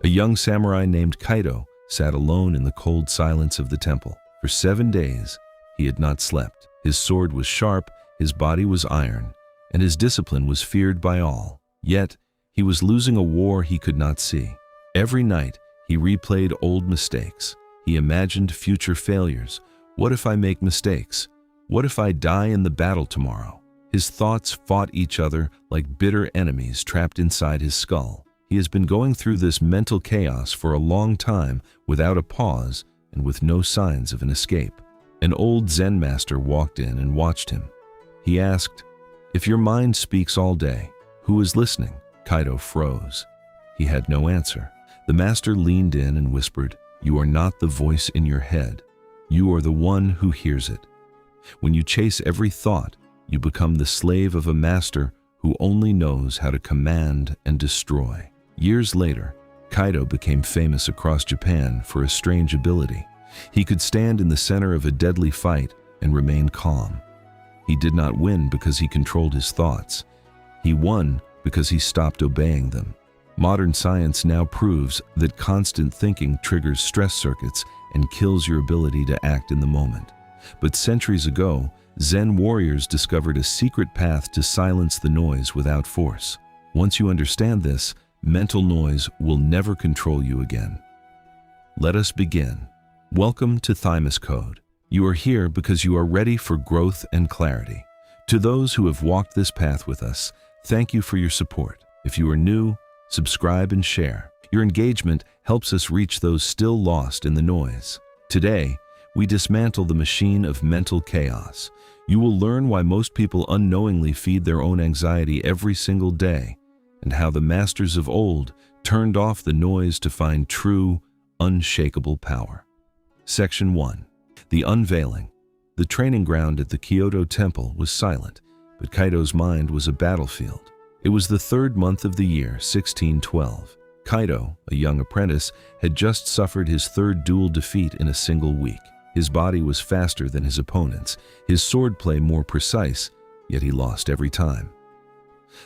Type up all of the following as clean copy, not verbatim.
A young samurai named Kaido sat alone in the cold silence of the temple. For 7 days, he had not slept. His sword was sharp, his body was iron, and his discipline was feared by all. Yet, he was losing a war he could not see. Every night, he replayed old mistakes. He imagined future failures. What if I make mistakes? What if I die in the battle tomorrow? His thoughts fought each other like bitter enemies trapped inside his skull. He has been going through this mental chaos for a long time without a pause and with no signs of an escape. An old Zen master walked in and watched him. He asked, "If your mind speaks all day, who is listening?" Kaido froze. He had no answer. The master leaned in and whispered, "You are not the voice in your head. You are the one who hears it. When you chase every thought, you become the slave of a master who only knows how to command and destroy." Years later, Kaido became famous across Japan for a strange ability. He could stand in the center of a deadly fight and remain calm. He did not win because he controlled his thoughts. He won because he stopped obeying them. Modern science now proves that constant thinking triggers stress circuits and kills your ability to act in the moment. But centuries ago, Zen warriors discovered a secret path to silence the noise without force. Once you understand this, mental noise will never control you again. Let us begin. Welcome to Thymos Code. You are here because you are ready for growth and clarity. To those who have walked this path with us, thank you for your support. If you are new, subscribe and share. Your engagement helps us reach those still lost in the noise. Today, we dismantle the machine of mental chaos. You will learn why most people unknowingly feed their own anxiety every single day, and how the masters of old turned off the noise to find true, unshakable power. Section 1. The Unveiling. The training ground at the Kyoto Temple was silent, but Kaido's mind was a battlefield. It was the third month of the year, 1612. Kaido, a young apprentice, had just suffered his third duel defeat in a single week. His body was faster than his opponent's, his swordplay more precise, yet he lost every time.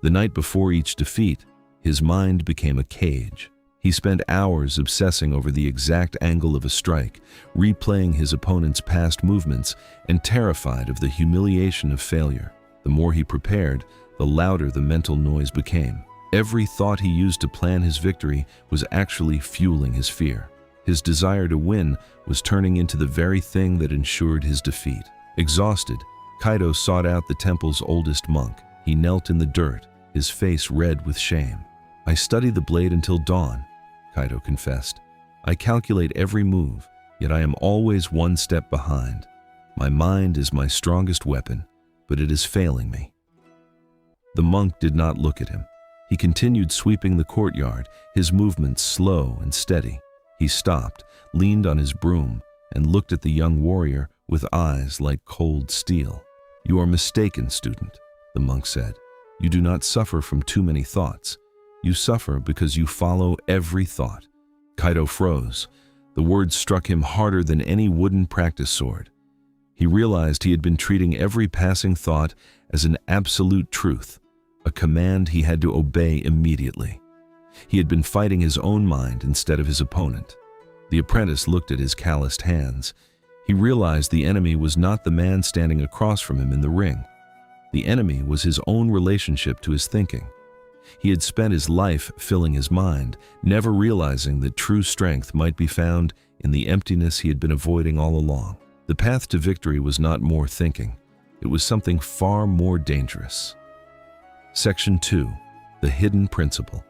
The night before each defeat, his mind became a cage. He spent hours obsessing over the exact angle of a strike, replaying his opponent's past movements, and terrified of the humiliation of failure. The more he prepared, the louder the mental noise became. Every thought he used to plan his victory was actually fueling his fear. His desire to win was turning into the very thing that ensured his defeat. Exhausted, Kaido sought out the temple's oldest monk. He knelt in the dirt, his face red with shame. "I study the blade until dawn," Kaido confessed. "I calculate every move, yet I am always one step behind. My mind is my strongest weapon, but it is failing me." The monk did not look at him. He continued sweeping the courtyard, his movements slow and steady. He stopped, leaned on his broom, and looked at the young warrior with eyes like cold steel. "You are mistaken, student," the monk said. "You do not suffer from too many thoughts. You suffer because you follow every thought." Kaido froze. The words struck him harder than any wooden practice sword. He realized he had been treating every passing thought as an absolute truth, a command he had to obey immediately. He had been fighting his own mind instead of his opponent. The apprentice looked at his calloused hands. He realized the enemy was not the man standing across from him in the ring. The enemy was his own relationship to his thinking. He had spent his life filling his mind, never realizing that true strength might be found in the emptiness he had been avoiding all along. The path to victory was not more thinking. It was something far more dangerous. Section 2. The Hidden Principle.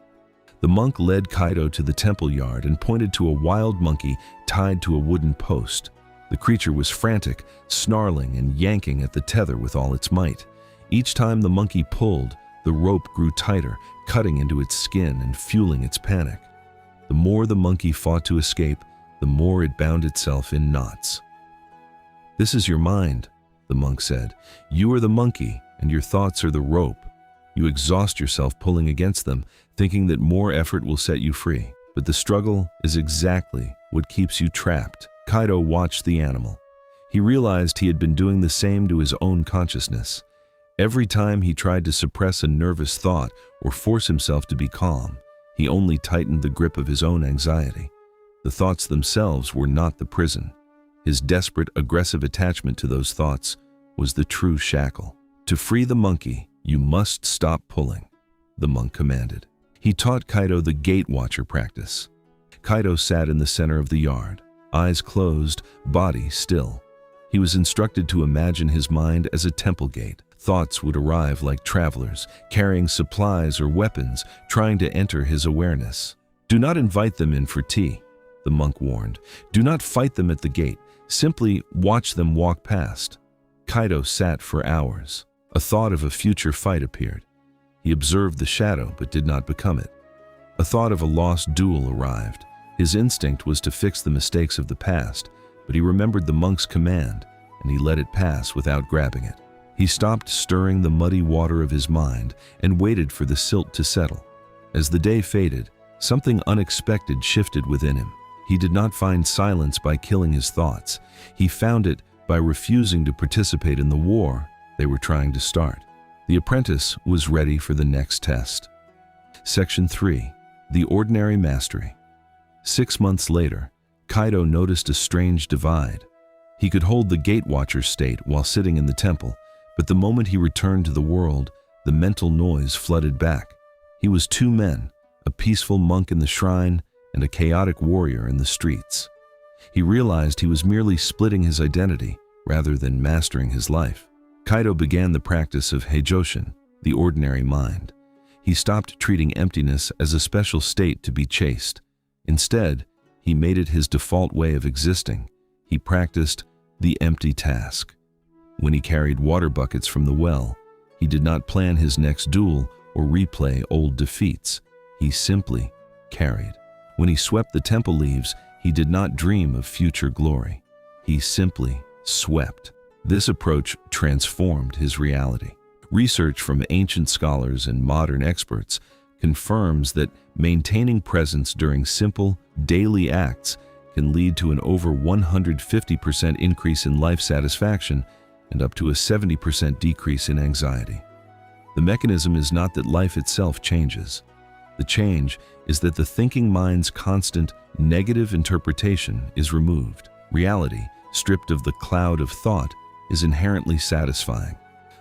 The monk led Kaido to the temple yard and pointed to a wild monkey tied to a wooden post. The creature was frantic, snarling and yanking at the tether with all its might. Each time the monkey pulled, the rope grew tighter, cutting into its skin and fueling its panic. The more the monkey fought to escape, the more it bound itself in knots. "This is your mind," the monk said. "You are the monkey, and your thoughts are the rope. You exhaust yourself pulling against them, thinking that more effort will set you free. But the struggle is exactly what keeps you trapped." Kaido watched the animal. He realized he had been doing the same to his own consciousness. Every time he tried to suppress a nervous thought or force himself to be calm, He only tightened the grip of his own anxiety. The thoughts themselves were not the prison. His desperate, aggressive attachment to those thoughts was the true shackle. To free the monkey, you must stop pulling, the monk commanded. He taught Kaido the gate watcher practice. Kaido sat in the center of the yard, eyes closed, body still. He was instructed to imagine his mind as a temple gate. Thoughts would arrive like travelers, carrying supplies or weapons, trying to enter his awareness. Do not invite them in for tea, the monk warned. Do not fight them at the gate. Simply watch them walk past. Kaido sat for hours. A thought of a future fight appeared. He observed the shadow but did not become it. A thought of a lost duel arrived. His instinct was to fix the mistakes of the past, but he remembered the monk's command, and he let it pass without grabbing it. He stopped stirring the muddy water of his mind and waited for the silt to settle. As the day faded, something unexpected shifted within him. He did not find silence by killing his thoughts. He found it by refusing to participate in the war they were trying to start. The apprentice was ready for the next test. Section 3. The Ordinary Mastery. 6 months later, Kaido noticed a strange divide. He could hold the gate watcher state while sitting in the temple, but the moment he returned to the world, the mental noise flooded back. He was two men, a peaceful monk in the shrine and a chaotic warrior in the streets. He realized he was merely splitting his identity rather than mastering his life. Kaido began the practice of Heijoshin, the ordinary mind. He stopped treating emptiness as a special state to be chased. Instead, he made it his default way of existing. He practiced the empty task. When he carried water buckets from the well, he did not plan his next duel or replay old defeats. He simply carried. When he swept the temple leaves, he did not dream of future glory. He simply swept. This approach transformed his reality. Research from ancient scholars and modern experts confirms that maintaining presence during simple, daily acts can lead to an over 150% increase in life satisfaction and up to a 70% decrease in anxiety. The mechanism is not that life itself changes. The change is that the thinking mind's constant negative interpretation is removed. Reality, stripped of the cloud of thought, is inherently satisfying.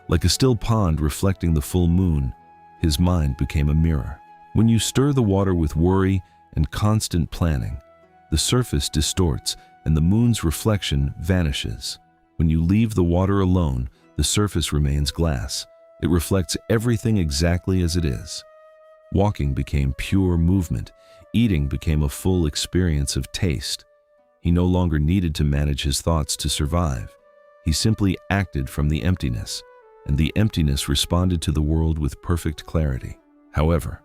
Like a still pond reflecting the full moon, his mind became a mirror. When you stir the water with worry and constant planning, the surface distorts and the moon's reflection vanishes. When you leave the water alone, the surface remains glass. It reflects everything exactly as it is. Walking became pure movement. Eating became a full experience of taste. He no longer needed to manage his thoughts to survive. He simply acted from the emptiness, and the emptiness responded to the world with perfect clarity. However,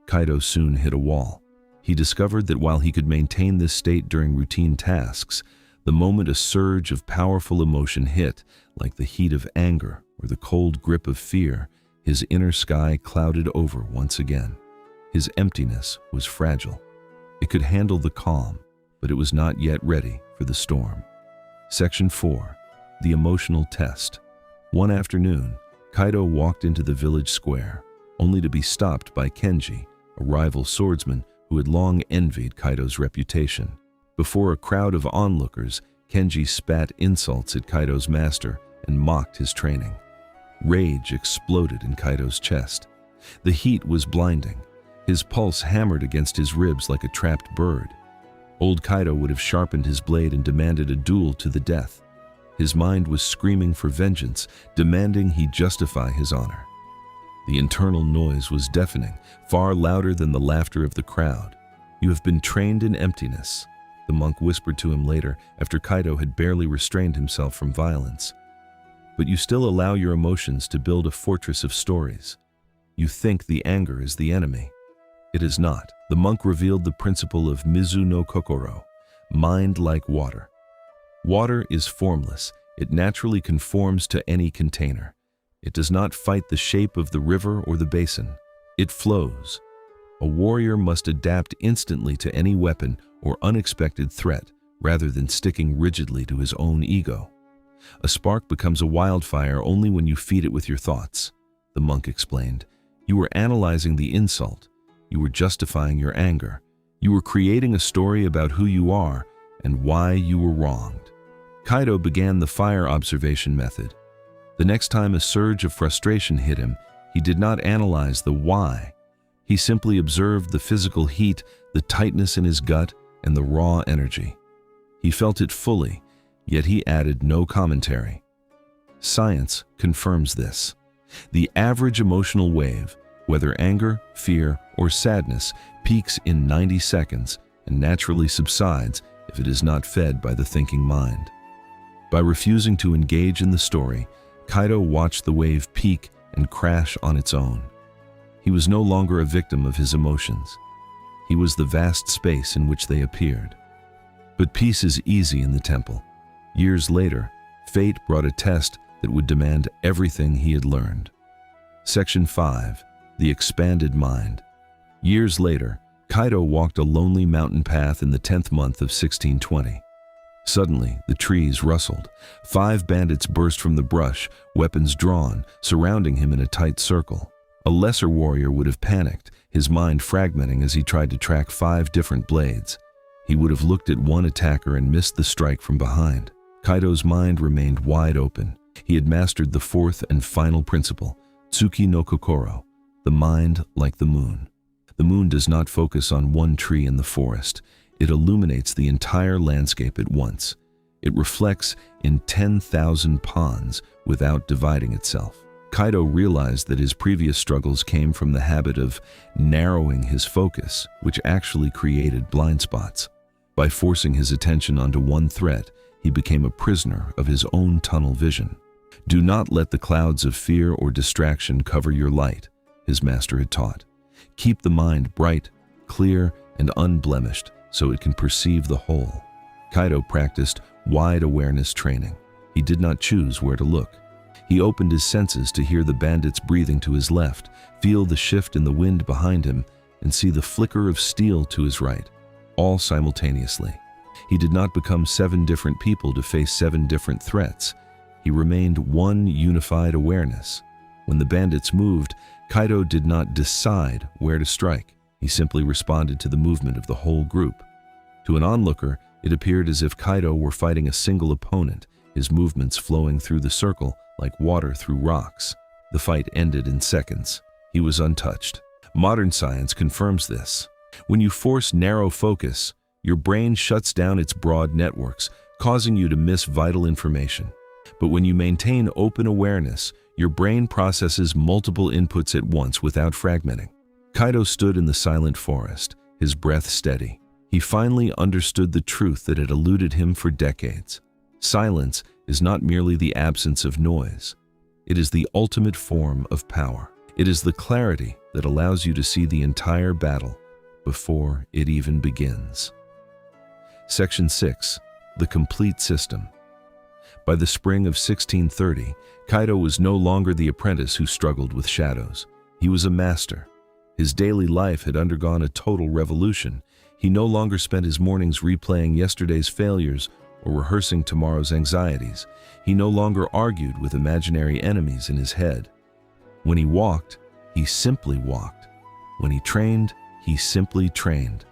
Kaido soon hit a wall. He discovered that while he could maintain this state during routine tasks, the moment a surge of powerful emotion hit, like the heat of anger or the cold grip of fear, his inner sky clouded over once again. His emptiness was fragile. It could handle the calm, but it was not yet ready for the storm. Section 4. The Emotional Test. One afternoon, Kaido walked into the village square, only to be stopped by Kenji, a rival swordsman who had long envied Kaido's reputation. Before a crowd of onlookers, Kenji spat insults at Kaido's master and mocked his training. Rage exploded in Kaido's chest. The heat was blinding. His pulse hammered against his ribs like a trapped bird. Old Kaido would have sharpened his blade and demanded a duel to the death. His mind was screaming for vengeance, demanding he justify his honor. The internal noise was deafening, far louder than the laughter of the crowd. "You have been trained in emptiness," the monk whispered to him later after Kaido had barely restrained himself from violence. "But you still allow your emotions to build a fortress of stories. You think the anger is the enemy. It is not." The monk revealed the principle of Mizu no Kokoro, mind like water. Water is formless. It naturally conforms to any container. It does not fight the shape of the river or the basin. It flows. A warrior must adapt instantly to any weapon or unexpected threat rather than sticking rigidly to his own ego. A spark becomes a wildfire only when you feed it with your thoughts, the monk explained. You were analyzing the insult. you were justifying your anger. You were creating a story about who you are and why you were wronged. Kaido began the fire observation method. The next time a surge of frustration hit him, he did not analyze the why. He simply observed the physical heat, the tightness in his gut, and the raw energy. He felt it fully, yet he added no commentary. Science confirms this. The average emotional wave, whether anger, fear, or sadness, peaks in 90 seconds and naturally subsides if it is not fed by the thinking mind. By refusing to engage in the story, Kaido watched the wave peak and crash on its own. He was no longer a victim of his emotions. He was the vast space in which they appeared. But peace is easy in the temple. Years later, fate brought a test that would demand everything he had learned. Section 5. The Expanded Mind. Years later, Kaido walked a lonely mountain path in the 10th month of 1620. Suddenly, the trees rustled. 5 bandits burst from the brush, weapons drawn, surrounding him in a tight circle. A lesser warrior would have panicked, his mind fragmenting as he tried to track 5 different blades. He would have looked at one attacker and missed the strike from behind. Kaido's mind remained wide open. He had mastered the 4th and final principle, Tsuki no Kokoro, the mind like the moon. The moon does not focus on one tree in the forest. It illuminates the entire landscape at once. It reflects in 10,000 ponds without dividing itself. Kaido realized that his previous struggles came from the habit of narrowing his focus, which actually created blind spots. By forcing his attention onto one threat, he became a prisoner of his own tunnel vision. Do not let the clouds of fear or distraction cover your light, his master had taught. Keep the mind bright, clear, and unblemished so it can perceive the whole. Kaido practiced wide awareness training. He did not choose where to look. He opened his senses to hear the bandits breathing to his left, feel the shift in the wind behind him, and see the flicker of steel to his right, all simultaneously. He did not become 7 different people to face 7 different threats. He remained one unified awareness. When the bandits moved, Kaido did not decide where to strike. He simply responded to the movement of the whole group. To an onlooker, it appeared as if Kaido were fighting a single opponent, his movements flowing through the circle like water through rocks. The fight ended in seconds. He was untouched. Modern science confirms this. When you force narrow focus, your brain shuts down its broad networks, causing you to miss vital information. But when you maintain open awareness, your brain processes multiple inputs at once without fragmenting. Kaido stood in the silent forest, his breath steady. He finally understood the truth that had eluded him for decades. Silence is not merely the absence of noise. It is the ultimate form of power. It is the clarity that allows you to see the entire battle before it even begins. Section 6. The Complete System. By the spring of 1630, Kaido was no longer the apprentice who struggled with shadows. He was a master. His daily life had undergone a total revolution. He no longer spent his mornings replaying yesterday's failures or rehearsing tomorrow's anxieties. He no longer argued with imaginary enemies in his head. When he walked, he simply walked. When he trained, he simply trained.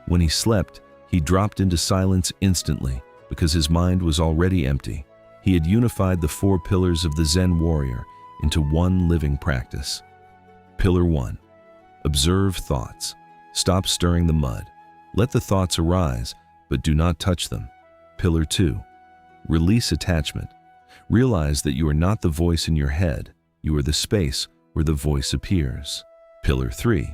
When he slept, he dropped into silence instantly because his mind was already empty. He had unified the 4 pillars of the Zen warrior into one living practice. Pillar 1. Observe thoughts. Stop stirring the mud. Let the thoughts arise, but do not touch them. Pillar 2. Release attachment. Realize that you are not the voice in your head. You are the space where the voice appears. Pillar 3.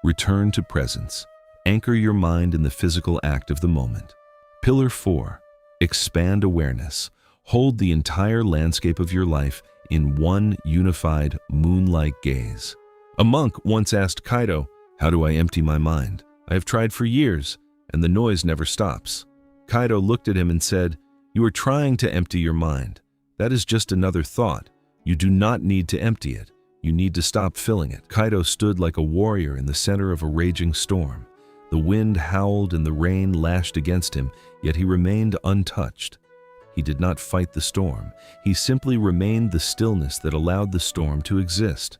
Return to presence. Anchor your mind in the physical act of the moment. Pillar 4. Expand awareness. Hold the entire landscape of your life in one unified, moon-like gaze. A monk once asked Kaido, "How do I empty my mind? I have tried for years, and the noise never stops." Kaido looked at him and said, "You are trying to empty your mind. That is just another thought. You do not need to empty it. You need to stop filling it." Kaido stood like a warrior in the center of a raging storm. The wind howled and the rain lashed against him, yet he remained untouched. He did not fight the storm. He simply remained the stillness that allowed the storm to exist.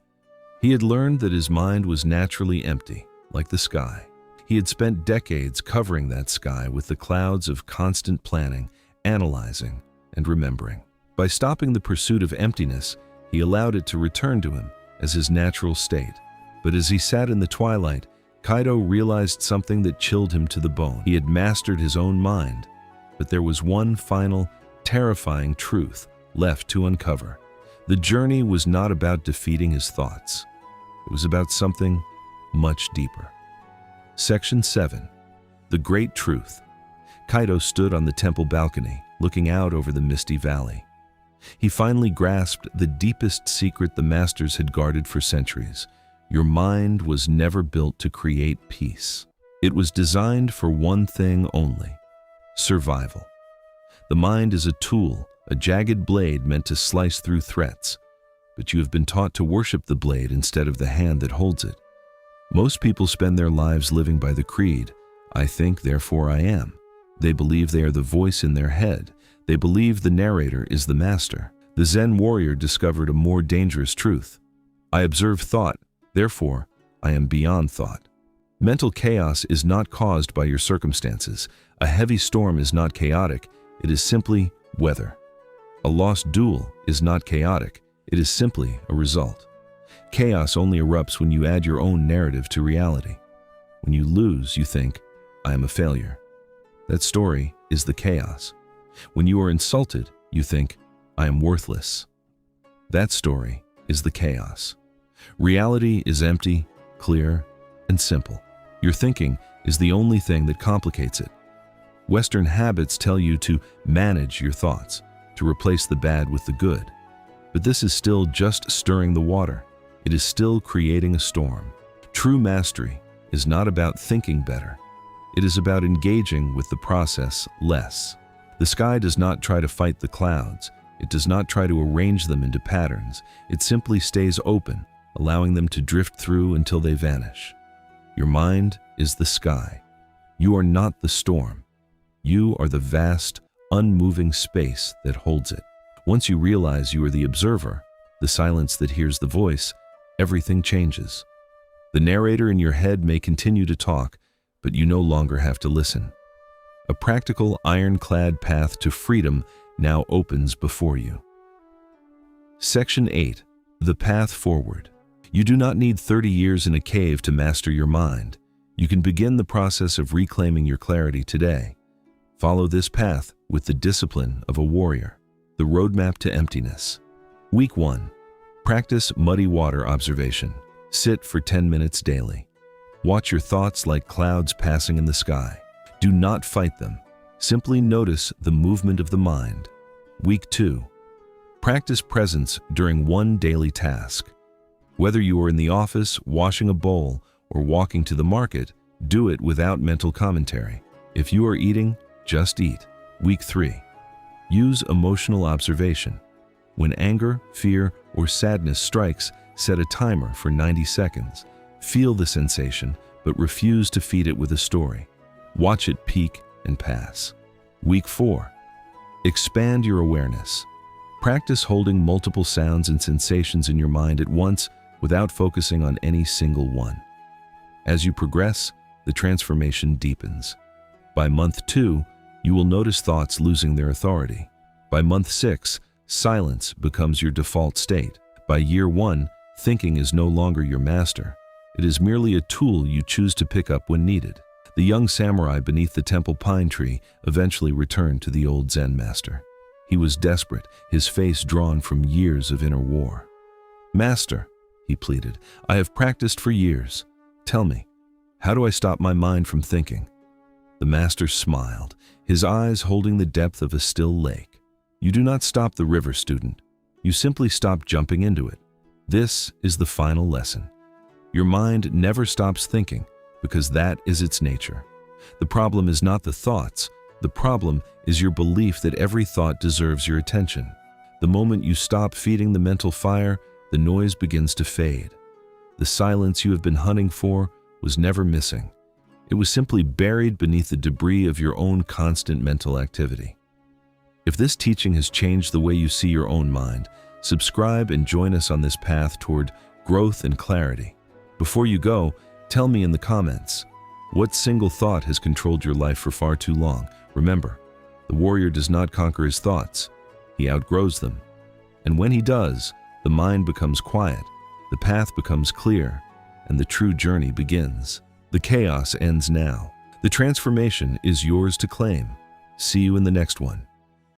He had learned that his mind was naturally empty, like the sky. He had spent decades covering that sky with the clouds of constant planning, analyzing, and remembering. By stopping the pursuit of emptiness, he allowed it to return to him as his natural state. But as he sat in the twilight, Kaido realized something that chilled him to the bone. He had mastered his own mind, but there was one final, terrifying truth left to uncover. The journey was not about defeating his thoughts. It was about something much deeper. Section 7. The Great Truth. Kaido stood on the temple balcony, looking out over the misty valley. He finally grasped the deepest secret the masters had guarded for centuries. Your mind was never built to create peace. It was designed for one thing only: survival. The mind is a tool, a jagged blade meant to slice through threats, but you have been taught to worship the blade instead of the hand that holds it. Most people spend their lives living by the creed, "I think, therefore I am." They believe they are the voice in their head. They believe the narrator is the master. The Zen warrior discovered a more dangerous truth. I observe thought, therefore I am beyond thought. Mental chaos is not caused by your circumstances. A heavy storm is not chaotic. It is simply weather. A lost duel is not chaotic. It is simply a result. Chaos only erupts when you add your own narrative to reality. When you lose, you think, I am a failure. That story is the chaos. When you are insulted, you think, I am worthless. That story is the chaos. Reality is empty, clear, and simple. Your thinking is the only thing that complicates it. Western habits tell you to manage your thoughts, to replace the bad with the good. But this is still just stirring the water. It is still creating a storm. True mastery is not about thinking better. It is about engaging with the process less. The sky does not try to fight the clouds. It does not try to arrange them into patterns. It simply stays open, allowing them to drift through until they vanish. Your mind is the sky. You are not the storm. You are the vast, unmoving space that holds it. Once you realize you are the observer, the silence that hears the voice, everything changes. The narrator in your head may continue to talk, but you no longer have to listen. A practical, ironclad path to freedom now opens before you. Section 8. The Path Forward. You do not need 30 years in a cave to master your mind. You can begin the process of reclaiming your clarity today. Follow this path with the discipline of a warrior. The roadmap to emptiness. Week 1. Practice muddy water observation. Sit for 10 minutes daily. Watch your thoughts like clouds passing in the sky. Do not fight them. Simply notice the movement of the mind. Week 2. Practice presence during one daily task. Whether you are in the office, washing a bowl, or walking to the market, do it without mental commentary. If you are eating, just eat. Week 3. Use emotional observation. When anger, fear, or sadness strikes, set a timer for 90 seconds. Feel the sensation, but refuse to feed it with a story. Watch it peak and pass. Week 4. Expand your awareness. Practice holding multiple sounds and sensations in your mind at once without focusing on any single one. As you progress, the transformation deepens. By month 2, you will notice thoughts losing their authority. By month 6, silence becomes your default state. By year 1, thinking is no longer your master. It is merely a tool you choose to pick up when needed. The young samurai beneath the temple pine tree eventually returned to the old Zen master. He was desperate, his face drawn from years of inner war. "Master," he pleaded, "I have practiced for years. Tell me, how do I stop my mind from thinking?" The master smiled, his eyes holding the depth of a still lake. "You do not stop the river, student. You simply stop jumping into it. This is the final lesson. Your mind never stops thinking, because that is its nature. The problem is not the thoughts. The problem is your belief that every thought deserves your attention. The moment you stop feeding the mental fire, the noise begins to fade. The silence you have been hunting for was never missing. It was simply buried beneath the debris of your own constant mental activity." If this teaching has changed the way you see your own mind, subscribe and join us on this path toward growth and clarity. Before you go, Tell me in the comments, what single thought has controlled your life for far too long? Remember, the warrior does not conquer his thoughts. He outgrows them. And when he does, the mind becomes quiet, the path becomes clear, and the true journey begins. The chaos ends now. The transformation is yours to claim. See you in the next one.